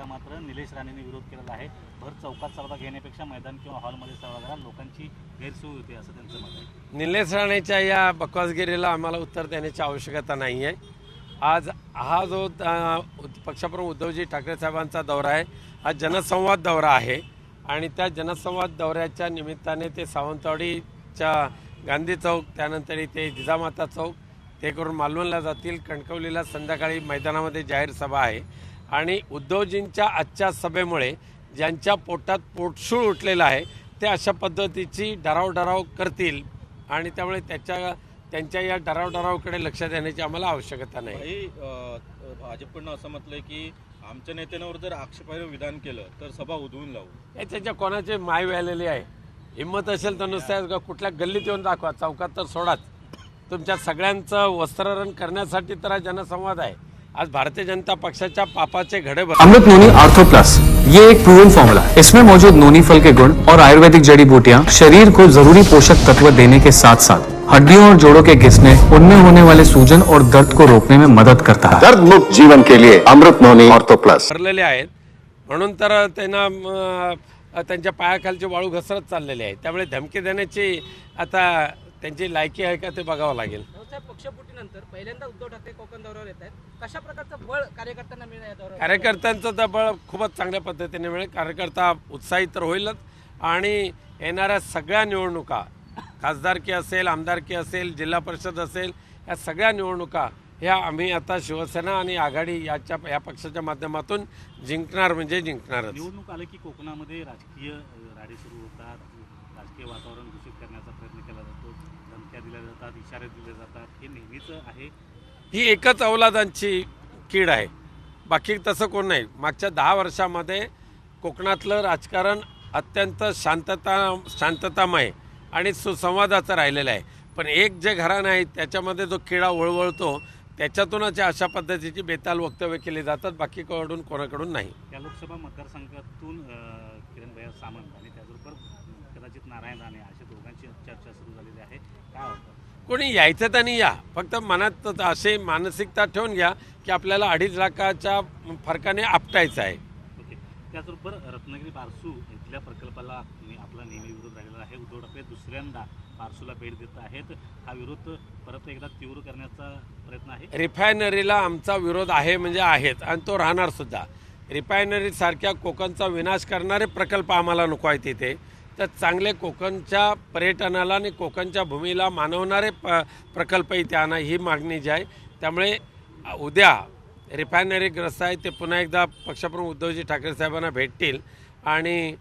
केला, मात्र निलेश राणेंनी विरोध केलेला आहे. भर चौकात सभा घेण्यापेक्षा मैदान किंवा हॉलमध्ये सभा करा, लोकांची गैरसोय होते असं त्यांचं मत आहे. निलेश राणेच्या या बकवासगिरीला आम्हाला उत्तर देण्याची आवश्यकता नाही आहे. आज हा जो पक्षप्रमुख उद्धवजी ठाकरे साहेबांचा दौरा आहे, हा जनसंवाद दौरा आहे आणि त्या जनसंवाद दौऱ्याच्या निमित्ताने ते सावंतवाडीच्या गांधी चौक, त्यानंतर इथे जिजामाता चौक, ते करून मालवणला जातील. कणकवलीला संध्याकाळी मैदानामध्ये जाहीर सभा आहे आणि उद्धवजींच्या आजच्या सभेमुळे ज्यांच्या पोटात पोटशूळ उठलेलं आहे ते अशा पद्धतीची डराव करतील आणि त्यामुळे त्यांच्या या डरावकडे लक्ष देण्याची आम्हाला आवश्यकता नाही. भाजपकडनं असं म्हटलंय की आमच्या नेत्यांवर जर आक्षेपार्ह विधान केलं तर सभा उधळून लावू. हे त्याच्या कोणाचे माय व्हायलेली आहे. हिंमत असेल तर नुसत्या कुठल्या गल्लीत येऊन दाखवा, चौकात तर सोडाच. तुमच्या सगळ्यांचं वस्त्रहरण करण्यासाठी तर हा जनसंवाद आहे. आज भारतीय जनता पक्षाच्या पापाचे घडे अमृत नोनी आर्थो प्लस, ये एक प्रूवन फॉर्मूला है. इसमें मौजूद नोनी फल के गुण और आयुर्वेदिक जड़ी बूटियां शरीर को जरूरी पोषक तत्व देने के साथ साथ हड्डियों और जोड़ों के घिसने, उनमें होने वाले सूजन और दर्द को रोकने में मदद करता है. दर्द मुक्त जीवन के लिए अमृत नोनी आर्थो प्लस भरलेले आहेत म्हणून तर त्यांना त्यांच्या पायाखालची वाळू घसरत चाललेली आहे. त्यामुळे धमकी देण्याची आता त्यांची लायकी आहे का ते बघावं लागेल. पक्षफुटीनंतर पहिल्यांदा उद्धव ठाकरे कोकण दौऱ्यावर येत आहेत. कशा प्रकारचं बळ कार्यकर्त्यांना मिळेल या दौऱ्यावर? कार्यकर्त्यांचं तर बळ खूपच चांगल्या पद्धतीने मिळेल. कार्यकर्ता उत्साहित तर होईलच आणि येणाऱ्या सगळ्या निवडणुका, खासदारकी असेल, आमदारकी असेल, जिल्हा परिषद असेल, या सगळ्या निवडणुका ह्या आम्ही आता शिवसेना आणि आघाडी या पक्षाच्या माध्यमातून जिंकणार म्हणजे जिंकणारच. निवडणूक आले की कोकणामध्ये राजकीय राडे सुरू होतात, राजकीय वातावरण दूषित करण्याचा प्रयत्न केला जातो, धमक्या दिल्या जातात, इशारे दिले जातात. हे नेहमीच आहे. ही एकच अवलादांची कीड आहे, बाकी तसं कोण नाही. मागच्या 10 वर्षामध्ये कोकणातलं राजकारण अत्यंत शांततामय आणि सुसंवादाचं राहिलेलं आहे. पण एक जे घराणं आहे त्याच्यामध्ये जो किडा वळवळतो त्याच्यातूनच अशा पद्धतीची बेताल वक्तव्य केली जातात, बाकी कोणाकडून नाही. या लोकसभा मतदारसंघातून किरणभैया सामंत आणि त्याचबरोबर कदाचित नारायण राणे अशा दोघांची चर्चा सुरू झालेली आहे. काय वाटतं? कोणी यायचं त्यांनी या, फक्त मनात अशी मानसिकता ठेवून घ्या की आपल्याला 2.5 लाखाच्या फरकाने आपटायचं आहे. ओके. त्याचबरोबर रत्नागिरी बारसू इथल्या प्रकल्पाला आपला नेहमी विरोध राहिलेला आहे. उद्धव ठाकरे दुसऱ्यांदा बारसूला भेट देत आहेत. हा विरोध परत एकदा तीव्र करण्याचा प्रयत्न आहे. रिफायनरीला आमचा विरोध आहे म्हणजे आहेच आणि तो राहणार सुद्धा. रिफायनरीसारख्या कोकणचा विनाश करणारे प्रकल्प आम्हाला नको आहेत तिथे. तर चांगले कोकणच्या पर्यटनाला आणि कोकणच्या भूमीला मानवणारे प्रकल्प इथे आणा, ही मागणी जी आहे. त्यामुळे उद्या रिफायनरीग्रस्त आहे ते पुन्हा एकदा पक्षप्रमुख उद्धवजी ठाकरे साहेबांना भेटतील आणि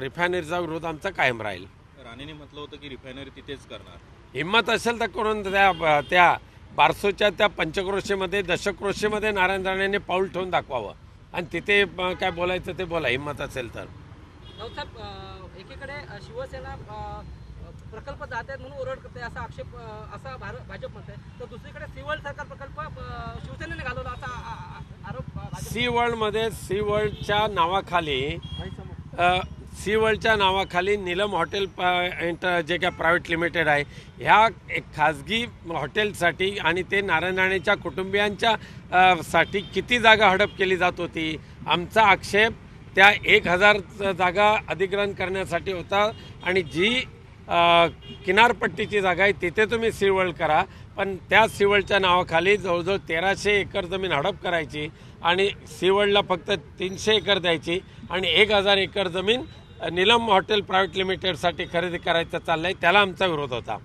रिफायनरीचा विरोध आमचा कायम राहील. राणेंनी म्हटलं होतं की रिफायनरी तिथेच करणार. हिंमत असेल तर करून त्या बारसूच्या त्या पंचक्रोशीमध्ये, दशक्रोशीमध्ये नारायण राणेंनी पाऊल ठेवून दाखवावं आणि तिथे काय बोलायचं ते बोला, हिंमत असेल तर. साहेब, एकीकडे शिवसेना प्रकल्प जात आहेत म्हणून ओरड करते असा आक्षेप असा भाजप म्हणत आहे, तर दुसरीकडे सी वर्ल्ड सरकार प्रकल्प शिवसेनेने घालवला असा आरोप. सी वर्ल्डमध्ये सी वर्ल्डच्या नावाखाली नीलम हॉटेल जे काय प्रायव्हेट लिमिटेड आहे, ह्या एक खाजगी हॉटेलसाठी आणि ते नारायण राणेच्या कुटुंबियांच्या साठी किती जागा हडप केली जात होती. आमचा आक्षेप त्या 1000 जागा अधिग्रहण करण्यासाठी होता आणि जी किनारपट्टीची जागा आहे तिथे तुम्ही सी वर्ल्ड करा, पण त्या सी वर्ल्डच्या नावाखाली जवळजवळ 1300 एकर जमीन हडप करायची आणि सी वर्ल्डला फक्त 300 एकर द्यायची आणि 1000 एकर जमीन नीलम हॉटेल प्रायव्हेट लिमिटेडसाठी खरेदी करायचं चाललंय. त्याला आमचा विरोध होता.